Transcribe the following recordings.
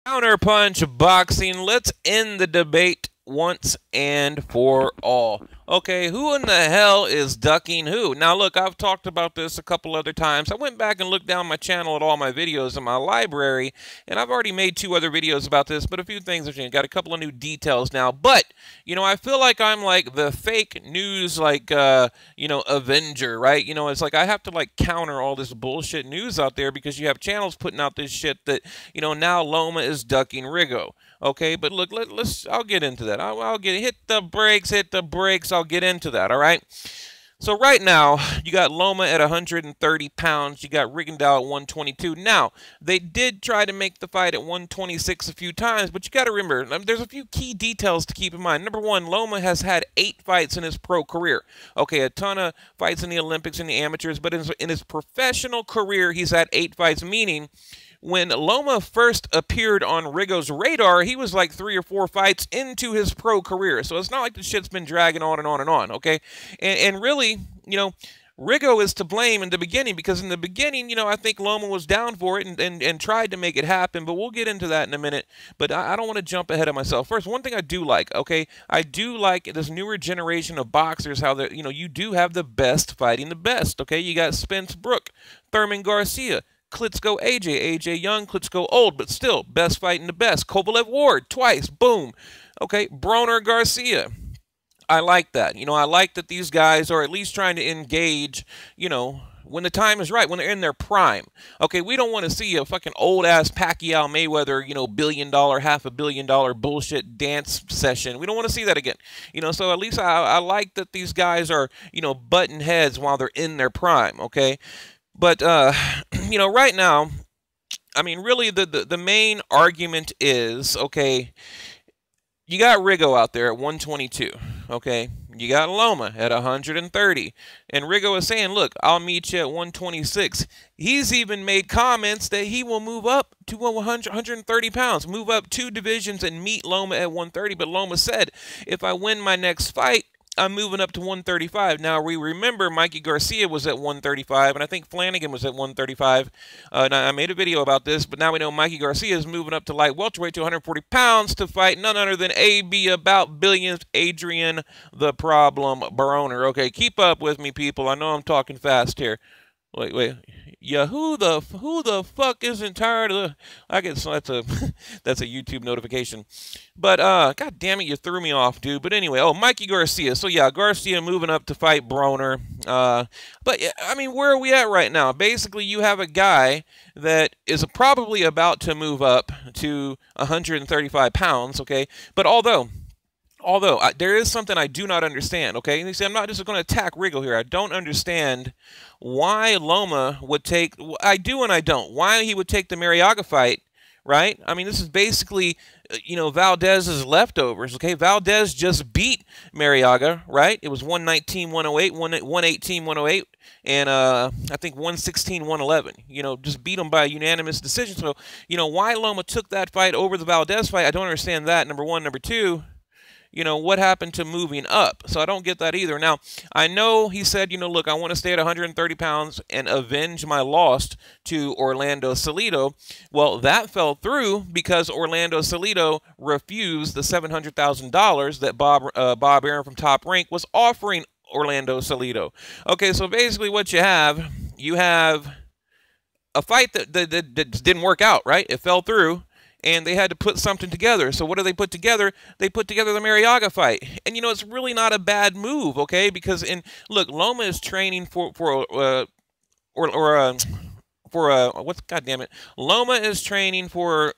Counterpunch boxing. Let's end the debate once and for all. Okay, who in the hell is ducking who? Now, look, I've talked about this a couple other times. I went back and looked down my channel at all my videos in my library, and I've already made 2 other videos about this, but a few things have changed. Got a couple of new details now. But, I feel like I'm like the fake news, like, Avenger, right? It's like I have to, like, counter all this bullshit news out there because you have channels putting out this shit that, now Loma is ducking Rigo. Okay, but look, I'll get into that. I'll hit the brakes. I'll get into that, all right? So right now, you got Loma at 130 pounds. You got Rigondeaux at 122. Now, they did try to make the fight at 126 a few times, but you got to remember, there's a few key details to keep in mind. Number one, Loma has had 8 fights in his pro career. Okay, a ton of fights in the Olympics and the amateurs, but in his professional career, he's had 8 fights, meaning when Loma first appeared on Rigo's radar, he was like 3 or 4 fights into his pro career. So it's not like the shit's been dragging on and on and on, okay? And really, Rigo is to blame in the beginning because in the beginning, I think Loma was down for it and tried to make it happen, but we'll get into that in a minute. But I don't want to jump ahead of myself. First, one thing I do like, okay, I do like this newer generation of boxers, how they're, you do have the best fighting the best, okay? You got Spence Brook, Thurman Garcia, Klitschko AJ Young, Klitschko old, but still, best fighting the best. Kovalev Ward, twice, boom. Okay, Broner Garcia. I like that. I like that these guys are at least trying to engage, when the time is right, when they're in their prime. Okay, we don't want to see a fucking old-ass Pacquiao Mayweather, billion-dollar, $500 million bullshit dance session. We don't want to see that again. So at least I like that these guys are, butting heads while they're in their prime, okay? But, right now, I mean, really the main argument is, okay, you got Rigo out there at 122, okay? You got Loma at 130. And Rigo is saying, look, I'll meet you at 126. He's even made comments that he will move up to 130 pounds, move up 2 divisions and meet Loma at 130. But Loma said, if I win my next fight, I'm moving up to 135. Now, we remember Mikey Garcia was at 135, and I think Flanagan was at 135. Now, I made a video about this, but now we know Mikey Garcia is moving up to light welterweight to 140 pounds to fight none other than AB about billions, Adrian the Problem Broner. Okay, keep up with me, people. I know I'm talking fast here. Wait. Yeah, who the fuck isn't tired of the... I guess that's a that's a YouTube notification. But god damn it, you threw me off, dude. But anyway, Mikey Garcia. So yeah, Garcia moving up to fight Broner. But I mean, where are we at right now? Basically, you have a guy that is probably about to move up to 135 pounds, okay? But although there is something I do not understand, okay? And you see, I'm not just going to attack Rigo here. I don't understand why Loma would take... I do and I don't. Why he would take the Mariaga fight, right? I mean, this is basically, Valdez's leftovers, okay? Valdez just beat Mariaga, right? It was 119-108, 118-108, and I think 116-111. Just beat him by a unanimous decision. So, why Loma took that fight over the Valdez fight, I don't understand that, number one. Number two... what happened to moving up? So I don't get that either. Now, I know he said, look, I want to stay at 130 pounds and avenge my loss to Orlando Salido. Well, that fell through because Orlando Salido refused the $700,000 that Bob Arum from Top Rank was offering Orlando Salido. Okay, so basically what you have a fight that didn't work out, right? It fell through. And they had to put something together. So what do they put together? They put together the Mariaga fight. And, it's really not a bad move, okay? Because, look, Loma is training Loma is training for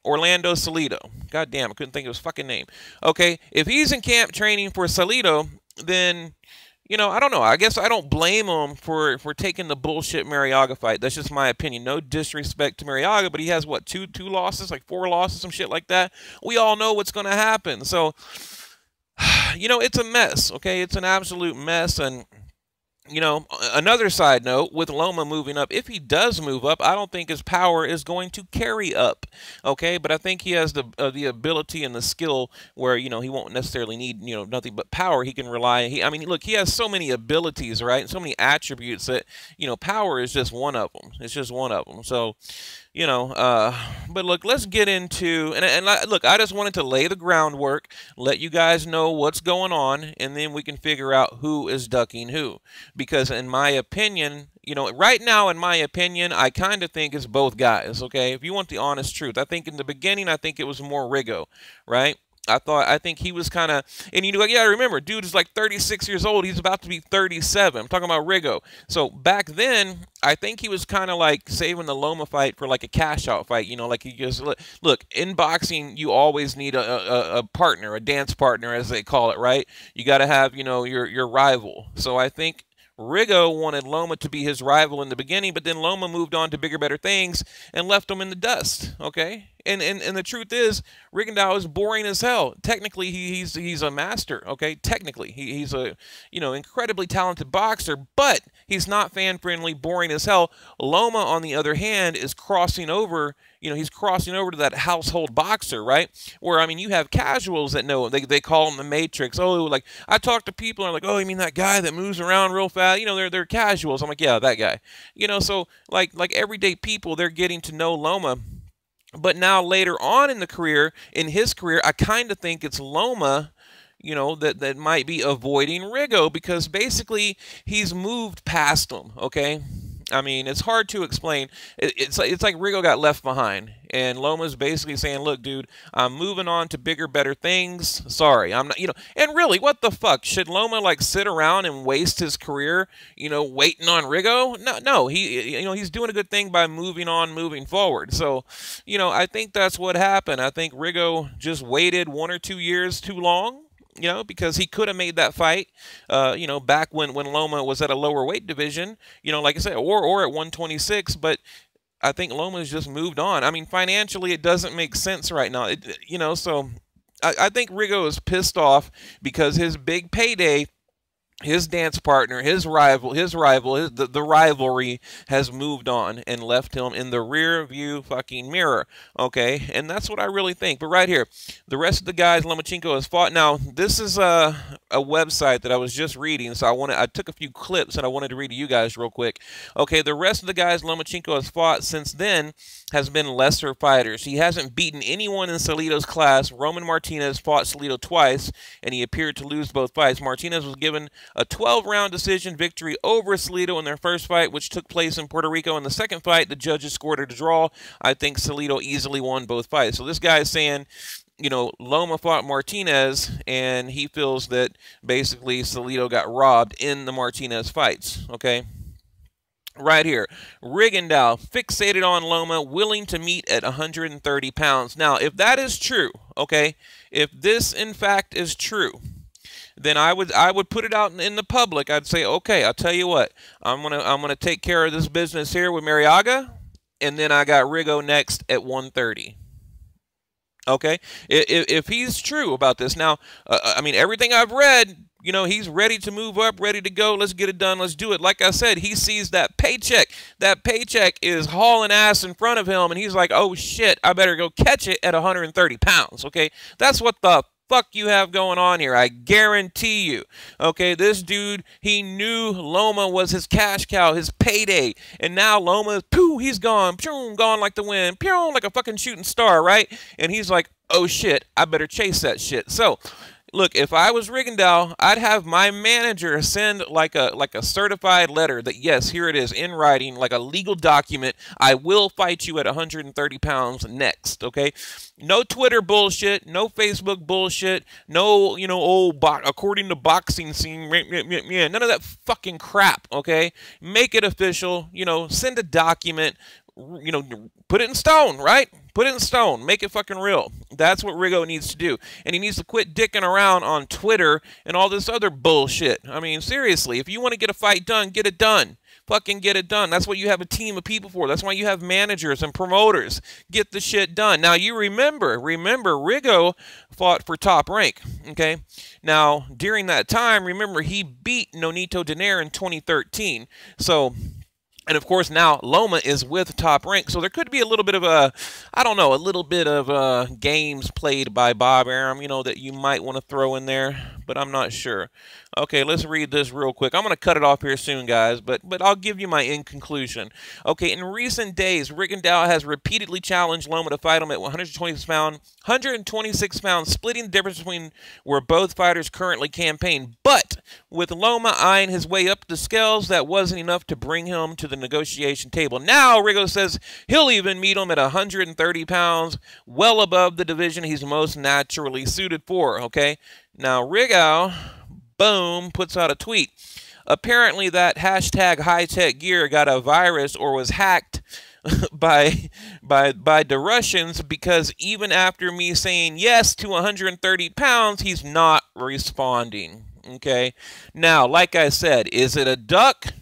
Orlando Salido. God damn, I couldn't think of his fucking name. Okay, if he's in camp training for Salido, then... I don't know. I guess I don't blame him for taking the bullshit Mariaga fight. That's just my opinion. No disrespect to Mariaga, but he has, what, two losses? Like 4 losses, some shit like that? We all know what's going to happen. So, it's a mess, okay? It's an absolute mess, and... another side note, with Loma moving up, if he does move up, I don't think his power is going to carry up, okay? But I think he has the ability and the skill where, he won't necessarily need, nothing but power. He can rely, look, he has so many abilities, right? So many attributes that, power is just one of them. It's just one of them. So, But look, let's get into look. I just wanted to lay the groundwork, let you guys know what's going on, and then we can figure out who is ducking who. Because in my opinion, right now, in my opinion, I kind of think it's both guys. Okay, if you want the honest truth, I think in the beginning, I think it was more Rigo, right? I think he was kind of, and you gotta remember, dude is like 36 years old. He's about to be 37. I'm talking about Rigo. So back then, I think he was kind of like saving the Loma fight for like a cash out fight. Like he just, look, in boxing, you always need a partner, a dance partner, as they call it, right? You got to have, your rival. So I think Rigo wanted Loma to be his rival in the beginning, but then Loma moved on to bigger, better things and left him in the dust, okay? And the truth is, Rigondeaux is boring as hell. Technically, he's a master, okay? Technically, he's a, incredibly talented boxer, but he's not fan-friendly, boring as hell. Loma, on the other hand, is crossing over, he's crossing over to that household boxer, right? Where, I mean, you have casuals that know, they call him the Matrix. Oh, like, I talk to people and I'm like, oh, you mean that guy that moves around real fast? They're casuals. I'm like, yeah, that guy. So, like everyday people, they're getting to know Loma. But now later on in his career, I kind of think it's Loma, that might be avoiding Rigo because basically he's moved past him, okay? I mean, it's hard to explain. It's like Rigo got left behind, and Loma's basically saying, look, dude, I'm moving on to bigger, better things. Sorry, I'm not, and really, what the fuck? Should Loma, like, sit around and waste his career, waiting on Rigo? No, he's doing a good thing by moving on, moving forward. So, I think that's what happened. I think Rigo just waited 1 or 2 years too long. Because he could have made that fight, back when Loma was at a lower weight division, like I said, or at 126. But I think Loma's just moved on. I mean, financially, it doesn't make sense right now. So I think Rigo is pissed off because his big payday, his dance partner, the rivalry has moved on and left him in the rear view fucking mirror, okay? And that's what I really think. But right here, the rest of the guys Lomachenko has fought. Now, this is a website that I was just reading, so I took a few clips and I wanted to read to you guys real quick. Okay, the rest of the guys Lomachenko has fought since then has been lesser fighters. He hasn't beaten anyone in Salido's class. Roman Martinez fought Salido twice, and he appeared to lose both fights. Martinez was given a 12-round decision victory over Salido in their first fight, which took place in Puerto Rico. In the second fight, the judges scored it a draw. I think Salido easily won both fights. So this guy is saying, Loma fought Martinez, and he feels that basically Salido got robbed in the Martinez fights, okay? Right here, Rigondeaux fixated on Loma, willing to meet at 130 pounds. Now, if that is true, okay, if this in fact is true, then I would put it out in the public. I'd say, okay, I'll tell you what, I'm gonna take care of this business here with Mariaga, and then I got Rigo next at 130. Okay, if he's true about this. Now, I mean, everything I've read, he's ready to move up, ready to go. Let's get it done. Let's do it. Like I said, he sees that paycheck. That paycheck is hauling ass in front of him, and he's like, oh, shit, I better go catch it at 130 pounds, okay? That's what the fuck you have going on here. I guarantee you. Okay, this dude, he knew Loma was his cash cow, his payday, and now Loma, pooh, he's gone, pew, gone like the wind, pew, like a fucking shooting star, right? And he's like, oh shit, I better chase that shit. So, look, if I was Rigondeaux, I'd have my manager send like a certified letter that, yes, here it is in writing, like a legal document. I will fight you at 130 pounds next, okay? No Twitter bullshit, no Facebook bullshit, no, according to boxing scene, none of that fucking crap, okay? Make it official, send a document, put it in stone, right? Put it in stone. Make it fucking real. That's what Rigo needs to do. And he needs to quit dicking around on Twitter and all this other bullshit. I mean, seriously, if you want to get a fight done, get it done. Fucking get it done. That's what you have a team of people for. That's why you have managers and promoters. Get the shit done. Now, you remember, Rigo fought for Top Rank, okay? Now, during that time, remember, he beat Nonito Donaire in 2013. So, And of course, now Loma is with Top Rank, so there could be a little bit of I don't know, a little bit of games played by Bob Arum, that you might want to throw in there, but I'm not sure. Okay, let's read this real quick. I'm going to cut it off here soon, guys, but I'll give you my in conclusion. Okay, in recent days, Rigondeaux has repeatedly challenged Loma to fight him at 126 pounds, splitting the difference between where both fighters currently campaign. But with Loma eyeing his way up the scales, that wasn't enough to bring him to the negotiation table. Now, Rigo says he'll even meet him at 130 pounds, well above the division he's most naturally suited for, okay? Now, Rigo, boom, puts out a tweet. Apparently, that hashtag high-tech gear got a virus or was hacked by the Russians, because even after me saying yes to 130 pounds, he's not responding, okay? Now, like I said, is it a duck?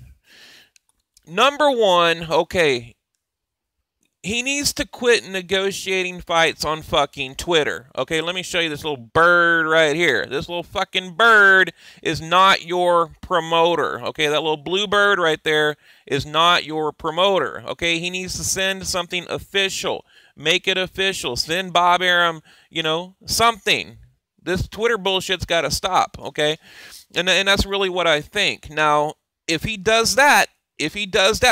Number one, okay, he needs to quit negotiating fights on fucking Twitter. Okay, let me show you this little bird right here. This little fucking bird is not your promoter. Okay, that little blue bird right there is not your promoter. Okay, he needs to send something official. Make it official. Send Bob Arum, something. This Twitter bullshit's got to stop, okay? And that's really what I think. Now, if he does that,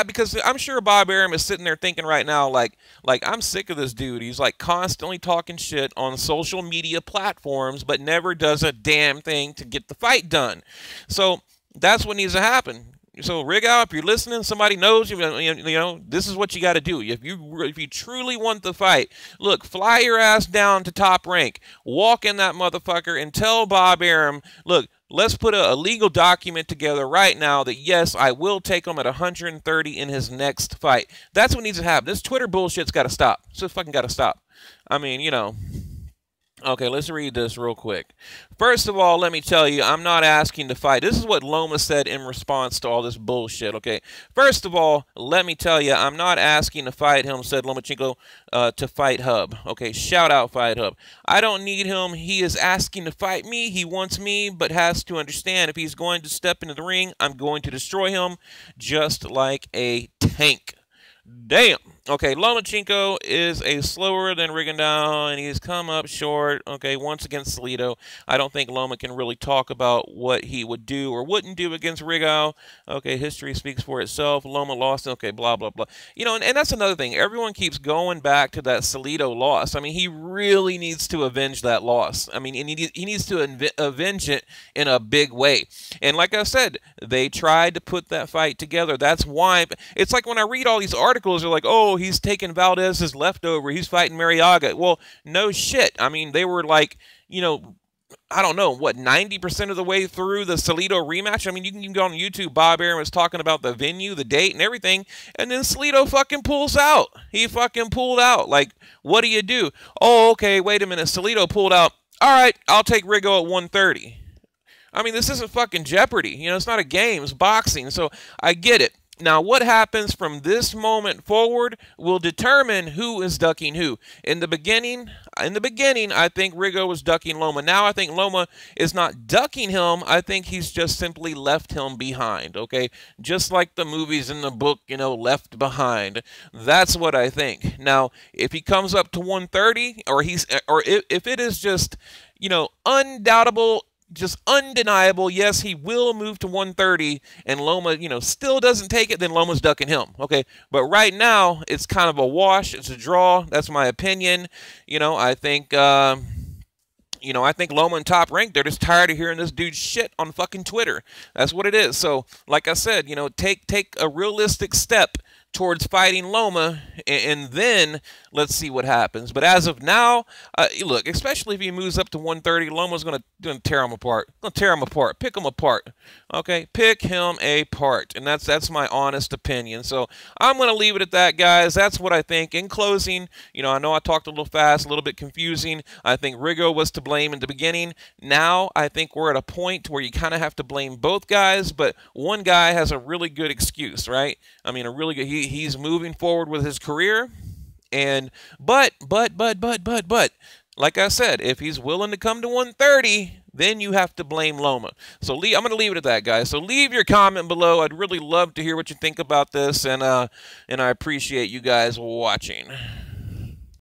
because I'm sure Bob Arum is sitting there thinking right now, like I'm sick of this dude. He's like constantly talking shit on social media platforms, but never does a damn thing to get the fight done. So that's what needs to happen. So Rigondeaux, if you're listening, somebody knows you. This is what you got to do. If you truly want the fight, look, fly your ass down to Top Rank, walk in that motherfucker, and tell Bob Arum, look. Let's put a legal document together right now that, yes, I will take him at 130 in his next fight. That's what needs to happen. This Twitter bullshit's got to stop. It's just fucking got to stop. I mean, Okay, let's read this real quick. First of all, let me tell you, I'm not asking to fight. This is what Loma said in response to all this bullshit, okay? First of all, let me tell you, I'm not asking to fight him, said Lomachenko, to fight Hub. Okay, shout out Fight Hub. I don't need him. He is asking to fight me. He wants me, but has to understand if he's going to step into the ring, I'm going to destroy him just like a tank. Damn. Okay, Lomachenko is a slower than Rigondeaux, and he's come up short, okay, once against Salido. I don't think Loma can really talk about what he would do or wouldn't do against Rigondeaux. Okay, history speaks for itself. Loma lost, okay, blah, blah, blah. And that's another thing. Everyone keeps going back to that Salido loss. I mean, he really needs to avenge that loss. I mean, he needs to avenge it in a big way. And like I said, they tried to put that fight together. That's why. It's like when I read all these articles, they're like, oh, he's taking Valdez's leftover. He's fighting Mariaga. Well, no shit. I mean, they were like, I don't know, what, 90% of the way through the Salido rematch? I mean, you can go on YouTube. Bob Arum was talking about the venue, the date, and everything, and then Salido fucking pulls out. He fucking pulled out. Like, what do you do? Oh, okay, wait a minute. Salido pulled out. All right, I'll take Rigo at 130. I mean, this isn't fucking Jeopardy. It's not a game. It's boxing. So I get it. Now, what happens from this moment forward will determine who is ducking who. In the beginning, I think Rigo was ducking Loma. Now I think Loma is not ducking him. I think he's just simply left him behind, okay? Just like the movies in the book, Left Behind. That's what I think. Now, if he comes up to 130, or if it is just, undoubtable, just undeniable, yes, he will move to 130, and Loma, still doesn't take it, then Loma's ducking him, okay? But right now, it's kind of a wash. It's a draw. That's my opinion. I think, I think Loma and Top Rank, they're just tired of hearing this dude's shit on fucking Twitter. That's what it is. So, like I said, take a realistic step towards fighting Loma, and then let's see what happens. But as of now, look, especially if he moves up to 130, Loma's going to tear him apart. Pick him apart. Okay, pick him apart. And that's my honest opinion. So I'm going to leave it at that, guys. That's what I think. In closing, I know I talked a little fast, a little bit confusing. I think Rigo was to blame in the beginning. Now I think we're at a point where you kind of have to blame both guys, but one guy has a really good excuse, right? I mean, a really good... He's moving forward with his career, but like I said, if he's willing to come to 130, then you have to blame Loma. So I'm going to leave it at that, guys. So leave your comment below. I'd really love to hear what you think about this, and I appreciate you guys watching.